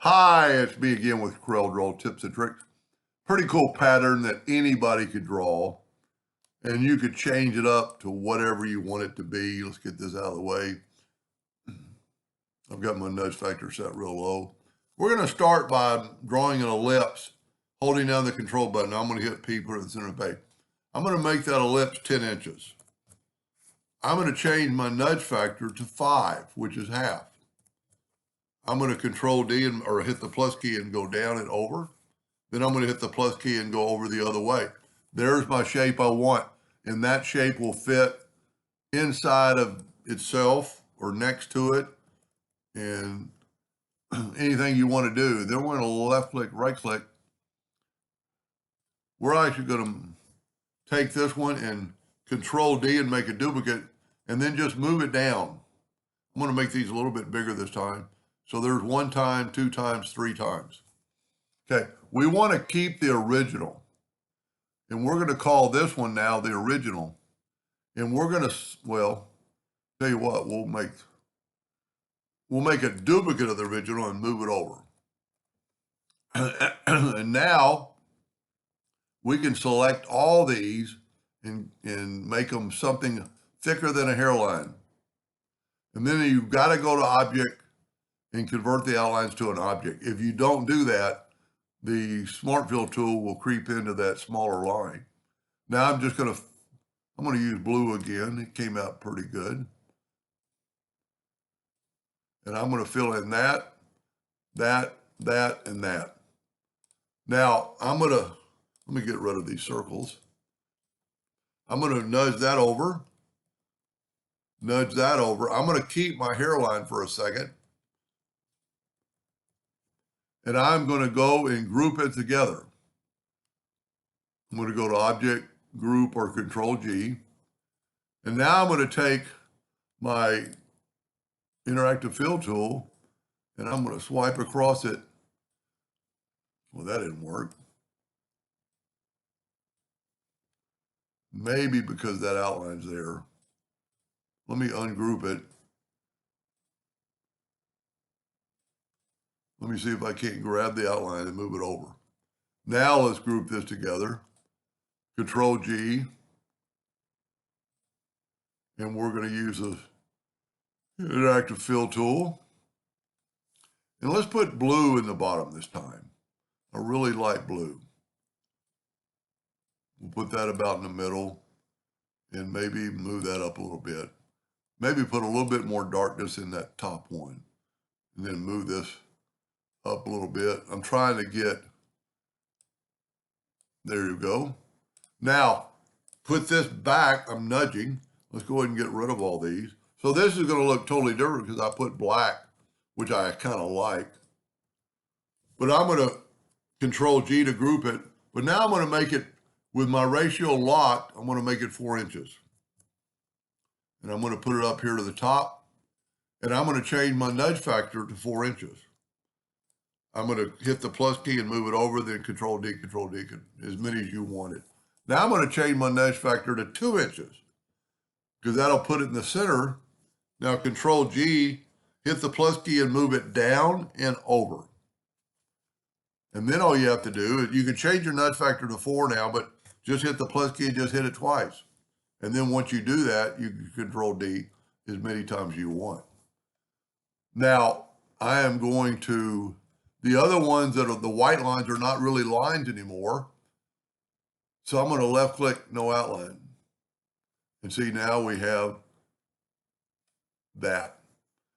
Hi, it's me again with Corel Draw Tips and Tricks. Pretty cool pattern that anybody could draw, and you could change it up to whatever you want it to be. Let's get this out of the way. I've got my nudge factor set real low. We're going to start by drawing an ellipse, holding down the control button. I'm going to hit P, put it in the center of the page. I'm going to make that ellipse 10 inches. I'm going to change my nudge factor to 5, which is half. I'm going to control D or hit the plus key and go down and over. Then I'm going to hit the plus key and go over the other way. There's my shape I want. And that shape will fit inside of itself or next to it. And anything you want to do. Then we're going to left click, right click. We're actually going to take this one and control D and make a duplicate and then just move it down. I'm going to make these a little bit bigger this time. So there's 1 time, 2 times, 3 times. Okay, we want to keep the original. And we're going to call this one now the original. And we're going to, well, tell you what, we'll make a duplicate of the original and move it over. And now we can select all these and make them something thicker than a hairline. And then you've got to go to Object and convert the outlines to an object. If you don't do that, the Smart Fill tool will creep into that smaller line. Now I'm going to use blue again. It came out pretty good. And I'm going to fill in that, and that. Now let me get rid of these circles. I'm going to nudge that over. I'm going to keep my hairline for a second. And I'm going to go and group it together. I'm going to go to Object, Group, or Control G. And now I'm going to take my interactive fill tool and I'm going to swipe across it. Well, that didn't work. Maybe because that outline's there. Let me ungroup it. Let me see if I can't grab the outline and move it over. Now let's group this together. Control G. And we're going to use the interactive fill tool. And let's put blue in the bottom this time. A really light blue. We'll put that about in the middle and maybe move that up a little bit. Maybe put a little bit more darkness in that top one and then move this up a little bit. I'm trying to get, there you go. Now, put this back, I'm nudging. Let's go ahead and get rid of all these. So this is going to look totally different because I put black, which I kind of like. But I'm going to Control G to group it. But now I'm going to make it, with my ratio locked, I'm going to make it 4 inches. And I'm going to put it up here to the top. And I'm going to change my nudge factor to 4 inches. I'm going to hit the plus key and move it over, then Control D, as many as you want it. Now I'm going to change my nudge factor to 2 inches because that'll put it in the center. Now Control G, hit the plus key and move it down and over. And then all you have to do is you can change your nudge factor to 4 now, but just hit the plus key and just hit it twice. And then once you do that, you can Control D as many times as you want. Now I am going to, the other ones that are the white lines are not really lines anymore. So I'm going to left click, no outline. And see, now we have that.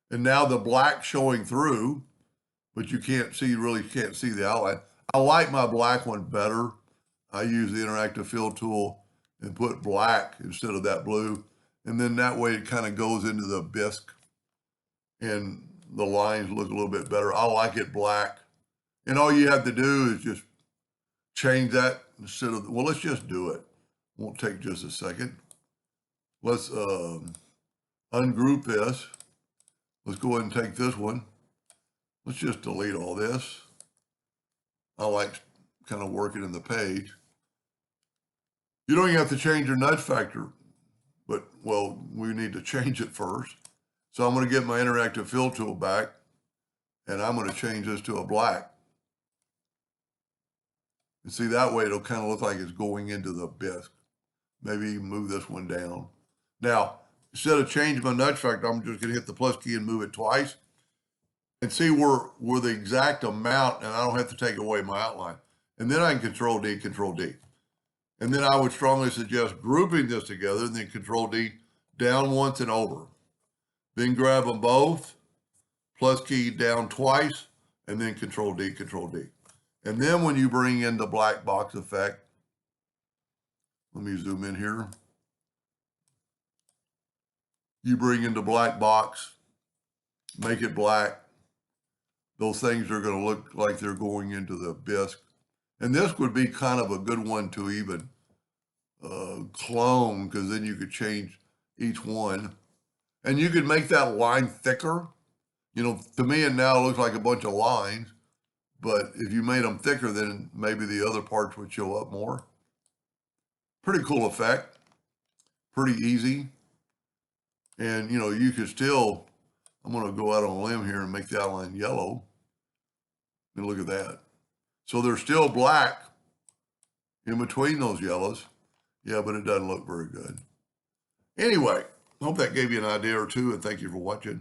And now the black showing through, but you can't see, really can't see the outline. I like my black one better. I use the interactive fill tool and put black instead of that blue. And then that way it kind of goes into the bisque and the lines look a little bit better. I like it black. And all you have to do is just change that instead of, well, let's just do it. Won't take just a second. Let's ungroup this. Let's go ahead and take this one. Let's just delete all this. I like kind of working in the page. You don't even have to change your nudge factor, but, well, we need to change it first. So I'm going to get my interactive fill tool back. And I'm going to change this to a black. And see, that way it'll kind of look like it's going into the bisque. Maybe move this one down. Now, instead of changing my nudge factor, I'm just going to hit the plus key and move it twice. And see where the exact amount, and I don't have to take away my outline. And then I can Control D, Control D. And then I would strongly suggest grouping this together and then Control D down once and over. Then grab them both, plus key down twice, and then Control D, Control D. And then when you bring in the black box effect, let me zoom in here. You bring in the black box, make it black. Those things are going to look like they're going into the bisque. And this would be kind of a good one to even clone, because then you could change each one. And you could make that line thicker. You know, to me it now looks like a bunch of lines, but if you made them thicker, then maybe the other parts would show up more. Pretty cool effect. Pretty easy. And, you know, you could still, I'm going to go out on a limb here and make the outline yellow. And look at that. So there's still black in between those yellows. Yeah, but it doesn't look very good. Anyway, I hope that gave you an idea or two, and thank you for watching.